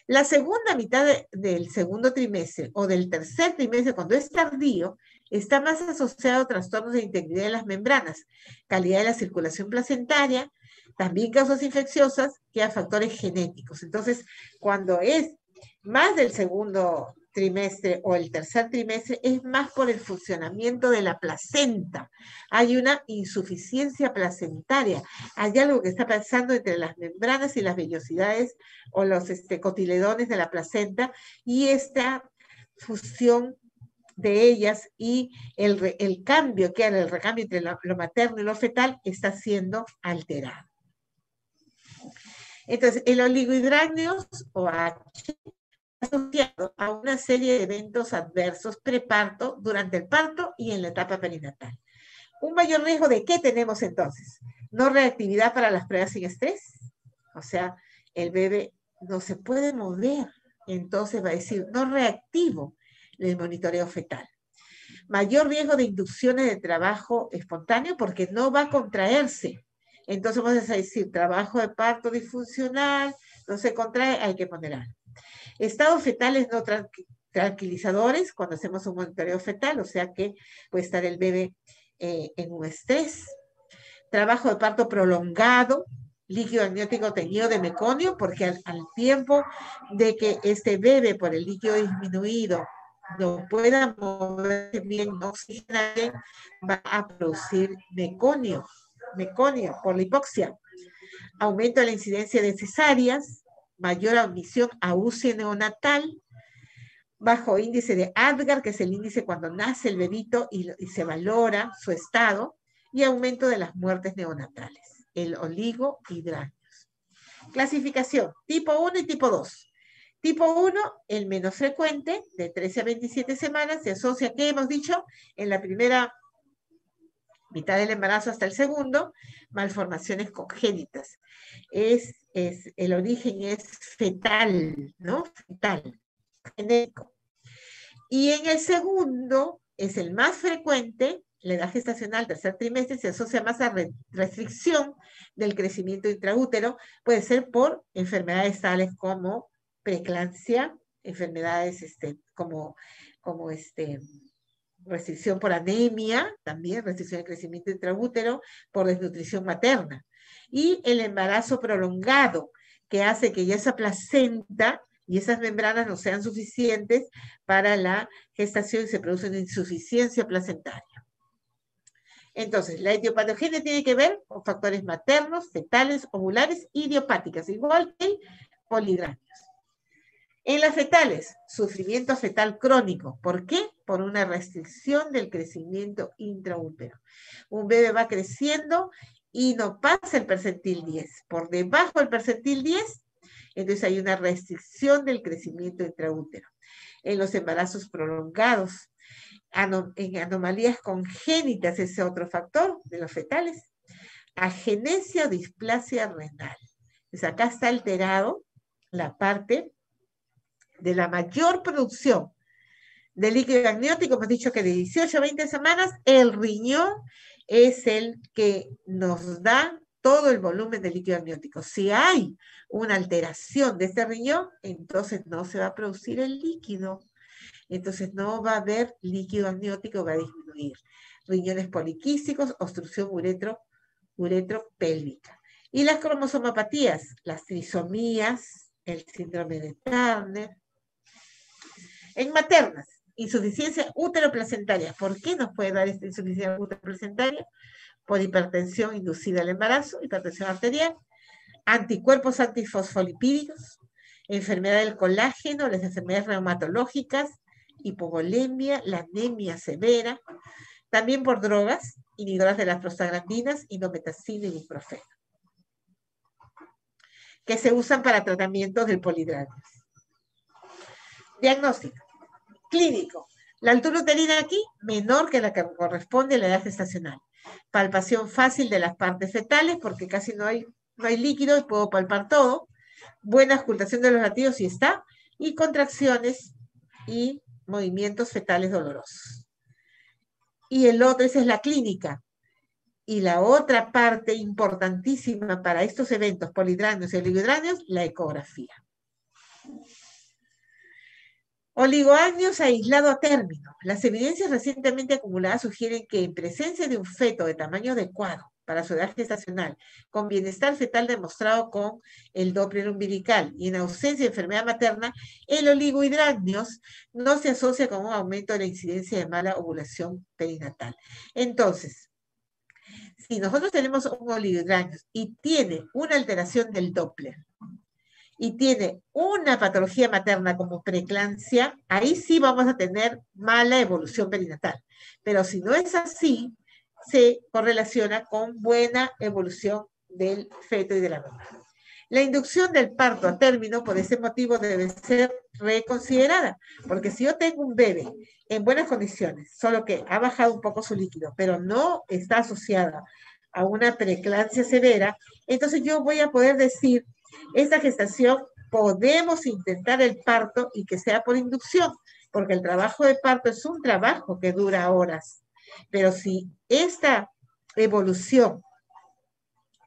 La segunda mitad del segundo trimestre o del tercer trimestre, cuando es tardío, está más asociado a trastornos de integridad de las membranas, calidad de la circulación placentaria, también causas infecciosas que a factores genéticos. Entonces, cuando es más del segundo trimestre o el tercer trimestre, es más por el funcionamiento de la placenta. Hay una insuficiencia placentaria. Hay algo que está pasando entre las membranas y las vellosidades o los cotiledones de la placenta, y esta fusión de ellas y el cambio que hay, el recambio entre lo materno y lo fetal está siendo alterado. Entonces, el oligohidráneos o H asociado a una serie de eventos adversos preparto, durante el parto y en la etapa perinatal. ¿Un mayor riesgo de qué tenemos entonces? No reactividad para las pruebas sin estrés. O sea, el bebé no se puede mover, entonces va a decir no reactivo el monitoreo fetal. Mayor riesgo de inducciones de trabajo espontáneo porque no va a contraerse. Entonces vamos a decir trabajo de parto disfuncional, no se contrae, hay que poner algo. Estados fetales no tranquilizadores cuando hacemos un monitoreo fetal, o sea que puede estar el bebé en un estrés. Trabajo de parto prolongado, líquido amniótico teñido de meconio, porque al tiempo de que este bebé por el líquido disminuido no pueda moverse bien, no oxigena bien, va a producir meconio por la hipoxia. Aumento de la incidencia de cesáreas, mayor admisión a UCI neonatal, bajo índice de Apgar, que es el índice cuando nace el bebito y se valora su estado, y aumento de las muertes neonatales, el oligohidranio. Clasificación, tipo 1 y tipo 2. Tipo 1, el menos frecuente, de 13 a 27 semanas, se asocia, ¿qué hemos dicho? En la primera mitad del embarazo hasta el segundo, malformaciones congénitas. El origen es fetal, ¿no? Fetal, genético. Y en el segundo, es el más frecuente, la edad gestacional, tercer trimestre, se asocia más a restricción del crecimiento intraútero, puede ser por enfermedades tales como preeclampsia, enfermedades como restricción por anemia, también restricción del crecimiento intraútero, por desnutrición materna. Y el embarazo prolongado, que hace que ya esa placenta y esas membranas no sean suficientes para la gestación y se produce una insuficiencia placentaria. Entonces, la etiopatogenia tiene que ver con factores maternos, fetales, ovulares, idiopáticas, igual que el polidráneos. En las fetales, sufrimiento fetal crónico. ¿Por qué? Por una restricción del crecimiento intraútero. Un bebé va creciendo y no pasa el percentil 10. Por debajo del percentil 10, entonces hay una restricción del crecimiento intraútero. En los embarazos prolongados, en anomalías congénitas, ese otro factor de los fetales, agenesia o displasia renal. Entonces acá está alterado la parte de la mayor producción de líquido amniótico. Hemos dicho que de 18 a 20 semanas, el riñón es el que nos da todo el volumen de líquido amniótico. Si hay una alteración de este riñón, entonces no se va a producir el líquido. Entonces no va a haber líquido amniótico, va a disminuir. Riñones poliquísticos, obstrucción uretropélvica. Y las cromosomapatías, las trisomías, el síndrome de Turner. En maternas, insuficiencia útero-placentaria. ¿Por qué nos puede dar esta insuficiencia útero-placentaria? Por hipertensión inducida al embarazo, hipertensión arterial, anticuerpos antifosfolipídicos, enfermedad del colágeno, las enfermedades reumatológicas, hipovolemia, la anemia severa, también por drogas, inhibidoras de las prostaglandinas, indometacina y ibuprofeno, que se usan para tratamientos del polidráneos. Diagnóstico. Clínico. La altura uterina aquí menor que la que corresponde a la edad gestacional. Palpación fácil de las partes fetales porque casi no hay líquido y puedo palpar todo. Buena ocultación de los latidos si está. Y contracciones y movimientos fetales dolorosos. Y el otro, esa es la clínica. Y la otra parte importantísima para estos eventos polidráneos y oligodráneos, la ecografía. Oligoamnios aislado a término. Las evidencias recientemente acumuladas sugieren que en presencia de un feto de tamaño adecuado para su edad gestacional, con bienestar fetal demostrado con el Doppler umbilical y en ausencia de enfermedad materna, el oligohidrannios no se asocia con un aumento de la incidencia de mala ovulación perinatal. Entonces, si nosotros tenemos un oligohidrannios y tiene una alteración del Doppler, y tiene una patología materna como preeclampsia, ahí sí vamos a tener mala evolución perinatal. Pero si no es así, se correlaciona con buena evolución del feto y de la mamá. La inducción del parto a término por ese motivo debe ser reconsiderada, porque si yo tengo un bebé en buenas condiciones, solo que ha bajado un poco su líquido, pero no está asociada a una preeclampsia severa, entonces yo voy a poder decir, esta gestación podemos intentar el parto y que sea por inducción, porque el trabajo de parto es un trabajo que dura horas. Pero si esta evolución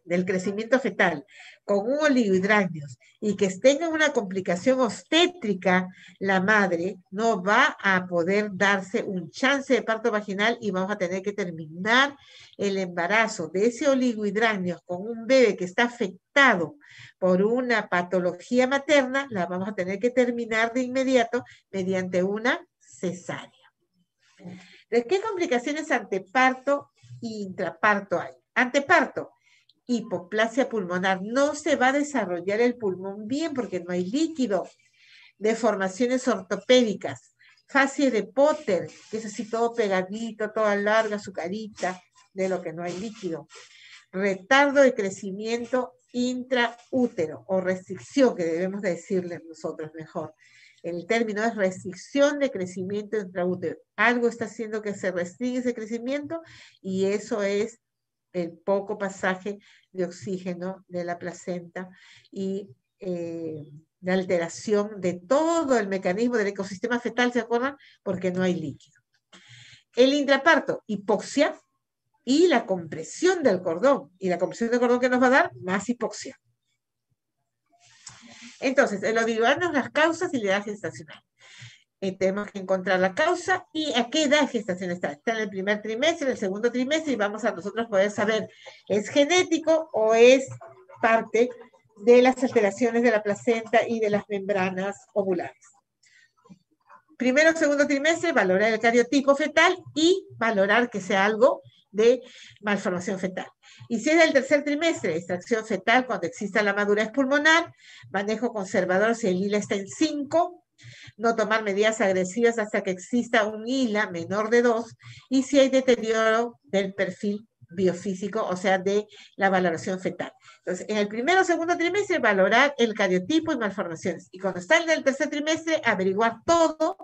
del crecimiento fetal con un oligohidrannios y que tenga una complicación obstétrica, la madre no va a poder darse un chance de parto vaginal y vamos a tener que terminar el embarazo de ese oligohidrannios con un bebé que está afectado por una patología materna, la vamos a tener que terminar de inmediato mediante una cesárea. Entonces, ¿qué complicaciones anteparto e intraparto hay? Anteparto, hipoplasia pulmonar. No se va a desarrollar el pulmón bien porque no hay líquido. Deformaciones ortopédicas. Fascia de Potter, que es así todo pegadito, toda larga su carita. de lo que no hay líquido. Retardo de crecimiento intraútero o restricción, que debemos decirle nosotros mejor. El término es restricción de crecimiento intraútero. Algo está haciendo que se restringe ese crecimiento y eso es el poco pasaje de oxígeno de la placenta y de alteración de todo el mecanismo del ecosistema fetal, ¿se acuerdan? Porque no hay líquido. El intraparto, hipoxia y la compresión del cordón. Y la compresión del cordón que nos va a dar más hipoxia. Entonces, el oligogranio es las causas y la edad gestacional. Tenemos que encontrar la causa y a qué edad gestación está. Está en el primer trimestre, en el segundo trimestre, y vamos a nosotros poder saber, ¿es genético o es parte de las alteraciones de la placenta y de las membranas ovulares? Primero o segundo trimestre, valorar el cariotipo fetal y valorar que sea algo de malformación fetal. Y si es del tercer trimestre, extracción fetal cuando exista la madurez pulmonar, manejo conservador si el ILA está en 5, no tomar medidas agresivas hasta que exista un ILA menor de 2 y si hay deterioro del perfil biofísico, o sea, de la valoración fetal. Entonces, en el primero o segundo trimestre, valorar el cariotipo y malformaciones. Y cuando está en el tercer trimestre, averiguar todo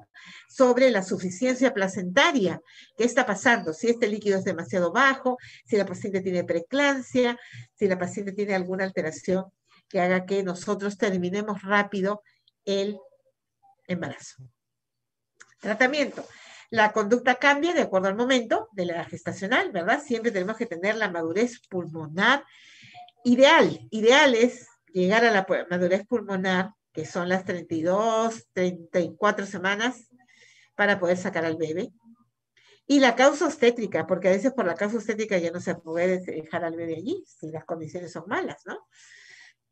sobre la suficiencia placentaria. ¿Qué está pasando? Si este líquido es demasiado bajo, si la paciente tiene preeclampsia, si la paciente tiene alguna alteración que haga que nosotros terminemos rápido el embarazo. Tratamiento. La conducta cambia de acuerdo al momento de la edad gestacional, ¿verdad? Siempre tenemos que tener la madurez pulmonar ideal. Ideal es llegar a la madurez pulmonar, que son las 32, 34 semanas, para poder sacar al bebé. Y la causa obstétrica, porque a veces por la causa obstétrica ya no se puede dejar al bebé allí, si las condiciones son malas, ¿no?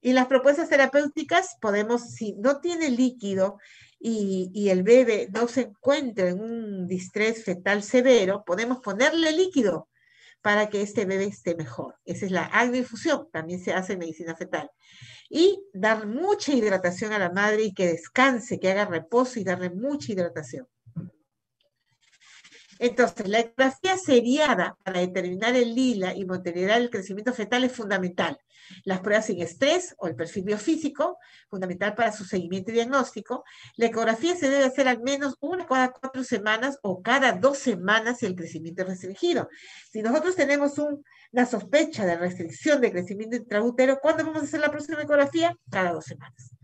Y las propuestas terapéuticas podemos, si no tiene líquido y el bebé no se encuentra en un distrés fetal severo, podemos ponerle líquido para que este bebé esté mejor. Esa es la agnoinfusión, también se hace en medicina fetal. Y dar mucha hidratación a la madre y que descanse, que haga reposo y darle mucha hidratación. Entonces, la ecografía seriada para determinar el lila y monitorear el crecimiento fetal es fundamental. Las pruebas sin estrés o el perfil biofísico, fundamental para su seguimiento y diagnóstico. La ecografía se debe hacer al menos una cada 4 semanas o cada 2 semanas si el crecimiento es restringido. Si nosotros tenemos una sospecha de restricción de crecimiento intraútero, ¿cuándo vamos a hacer la próxima ecografía? Cada 2 semanas,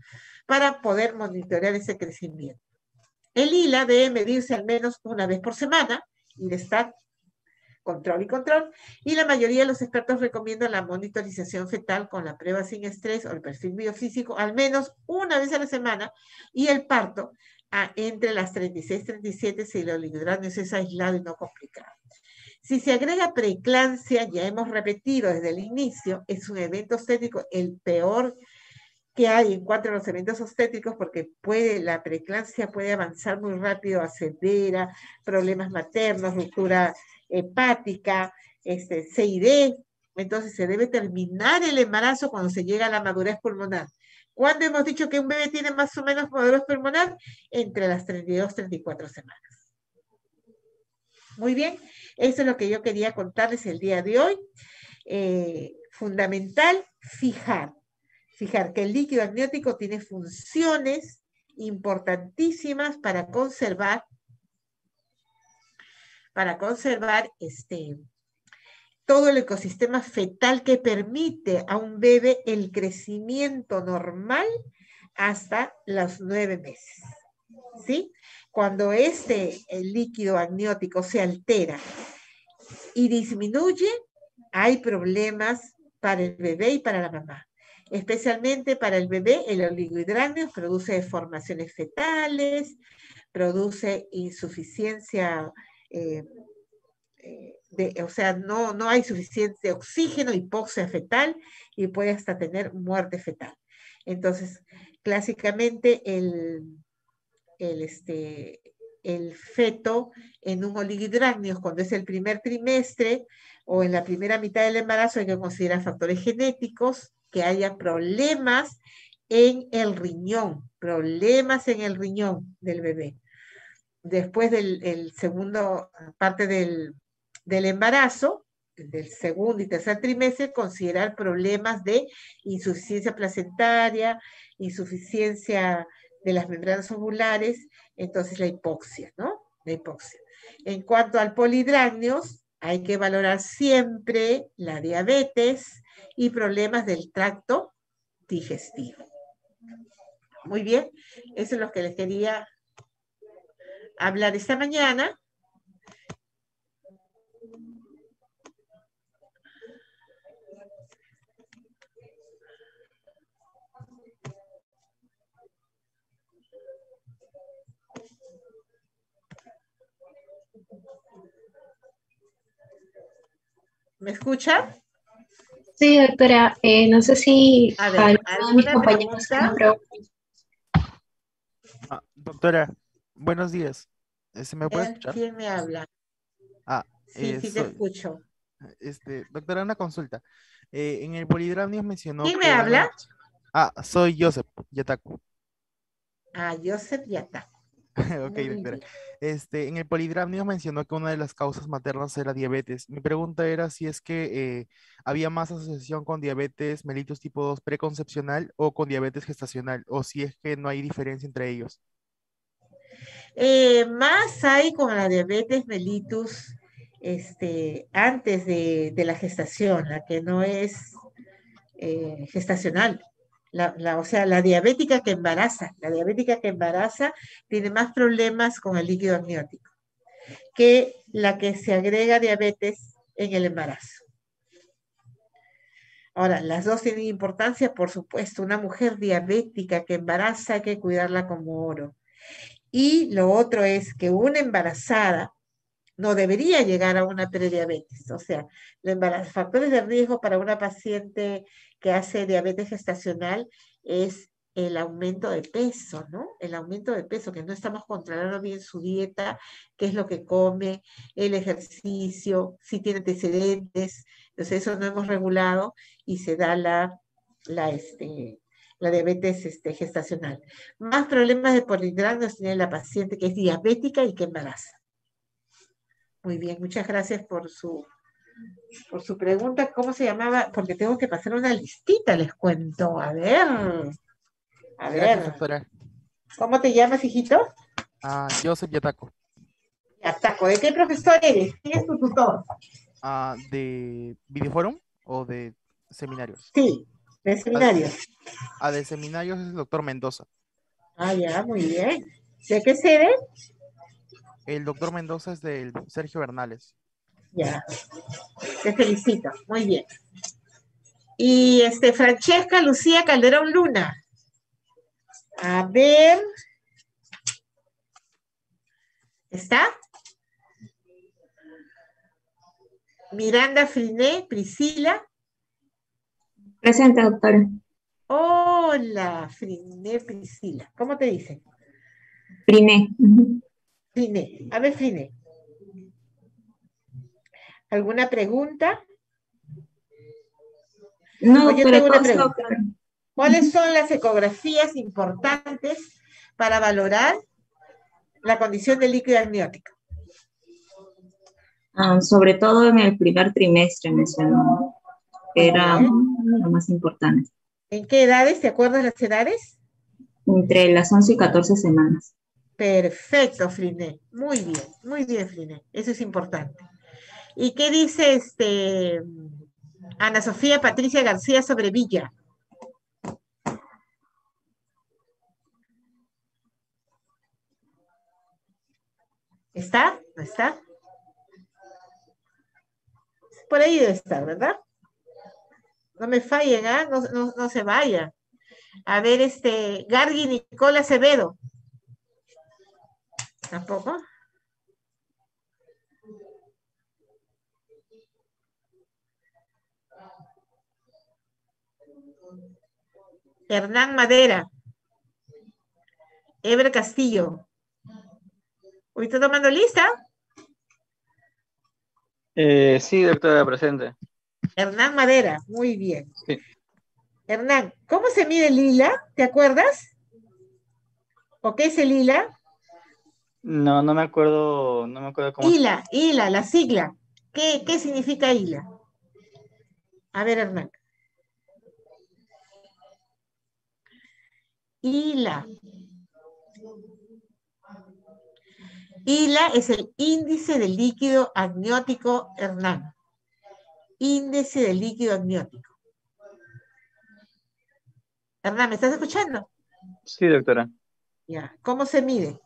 para poder monitorear ese crecimiento. El ILA debe medirse al menos una vez por semana y de estar control y control. Y la mayoría de los expertos recomiendan la monitorización fetal con la prueba sin estrés o el perfil biofísico al menos una vez a la semana y el parto entre las 36 y 37 si el oligogranio es aislado y no complicado. Si se agrega preeclampsia, ya hemos repetido desde el inicio, es un evento obstétrico el peor que hay en cuanto a los eventos obstétricos, porque la preeclampsia puede avanzar muy rápido a severa, problemas maternos, ruptura hepática, CID. Entonces se debe terminar el embarazo cuando se llega a la madurez pulmonar. ¿Cuándo hemos dicho que un bebé tiene más o menos madurez pulmonar? Entre las 32 y 34 semanas. Muy bien, eso es lo que yo quería contarles el día de hoy. Fundamental, fijar que el líquido amniótico tiene funciones importantísimas para conservar todo el ecosistema fetal que permite a un bebé el crecimiento normal hasta los 9 meses. ¿Sí? Cuando el líquido amniótico se altera y disminuye, hay problemas para el bebé y para la mamá. Especialmente para el bebé, el oligohidranio produce deformaciones fetales, produce insuficiencia, o sea, no hay suficiente oxígeno, hipoxia fetal y puede hasta tener muerte fetal. Entonces, clásicamente el feto en un oligohidranio, cuando es el primer trimestre o en la primera mitad del embarazo, hay que considerar factores genéticos, que haya problemas en el riñón del bebé. Después del segundo parte del embarazo, del segundo y tercer trimestre, considerar problemas de insuficiencia placentaria, insuficiencia de las membranas ovulares, entonces la hipoxia, ¿no? La hipoxia. En cuanto al polidrácnios, hay que valorar siempre la diabetes y problemas del tracto digestivo. Muy bien, eso es lo que les quería hablar esta mañana. ¿Me escucha? Sí, doctora, no sé si A ver, alguno de mis ¿alguna compañeros tiene pregunta? preguntas. Doctora, buenos días. ¿Se me puede escuchar? ¿Quién me habla? Ah, Sí, sí te soy, escucho. doctora, una consulta. En el Polidramnios mencionó ¿Quién me que habla? soy Joseph Yataku. Ah, Joseph Yata. Ok, Muy doctora. bien. En el Polidramnios mencionó que una de las causas maternas era diabetes. Mi pregunta era si es que había más asociación con diabetes mellitus tipo 2 preconcepcional o con diabetes gestacional, o si es que no hay diferencia entre ellos. Más hay con la diabetes mellitus antes de la gestación, la que no es gestacional. O sea, la diabética que embaraza tiene más problemas con el líquido amniótico que la que se agrega diabetes en el embarazo. Ahora, las dos tienen importancia, por supuesto. Una mujer diabética que embaraza hay que cuidarla como oro. Y lo otro es que una embarazada no debería llegar a una prediabetes. O sea, los factores de riesgo para una paciente que hace diabetes gestacional es el aumento de peso, ¿no? El aumento de peso, que no estamos controlando bien su dieta, qué es lo que come, el ejercicio, si tiene antecedentes. Entonces, eso no hemos regulado y se da la, este, la diabetes gestacional. Más problemas de polidrácnios tiene la paciente que es diabética y que embaraza. Muy bien, muchas gracias por su pregunta. ¿Cómo se llamaba? Porque tengo que pasar una listita, les cuento. A Gracias, ver. doctora. ¿Cómo te llamas, hijito? Joseph Yataku. Ataco. ¿De qué profesor eres? ¿Quién es tu tutor? ¿De Videoforum o de seminarios? Sí, de Ah, seminario. de seminarios es el doctor Mendoza. Ah, ya, muy bien. ¿De qué sede? El doctor Mendoza es del Sergio Bernales. Ya, te felicito. Muy bien. Y Francesca Lucía Calderón Luna. A ver. ¿Está? Miranda Friné, Priscila. Presente, doctora. Hola, Friné, Priscila. ¿Cómo te dicen? Priné. Ujú. Friné. A ver, Friné. ¿Alguna pregunta? No, O yo doctora, tengo todo una está pregunta. claro. ¿Cuáles son las ecografías importantes para valorar la condición del líquido amniótico? Sobre todo en el primer trimestre mencionó que Muy era bien. lo más importante, ¿En qué edades? ¿Te acuerdas las edades? entre las 11 y 14 semanas. Perfecto, Friné. Muy bien, Friné. Eso es importante. ¿Y qué dice Ana Sofía Patricia García sobre Villa? ¿Está? ¿No está? Por ahí debe estar, ¿verdad? No me fallen, ¿ah? No se vaya. A ver, Gargi Nicola Acevedo. ¿Tampoco? Hernán Madera. Ever Castillo. ¿Hoy está tomando lista? Sí, doctora, presente. Hernán Madera, muy bien. Sí. Hernán, ¿cómo se mide el lila? ¿Te acuerdas? ¿O qué es el lila? No me acuerdo cómo. ILA, la sigla. ¿Qué significa ILA? A ver, Hernán. ILA. ILA es el índice del líquido amniótico, Hernán. Índice del líquido amniótico. Hernán, ¿me estás escuchando? Sí, doctora. Ya. ¿Cómo se mide?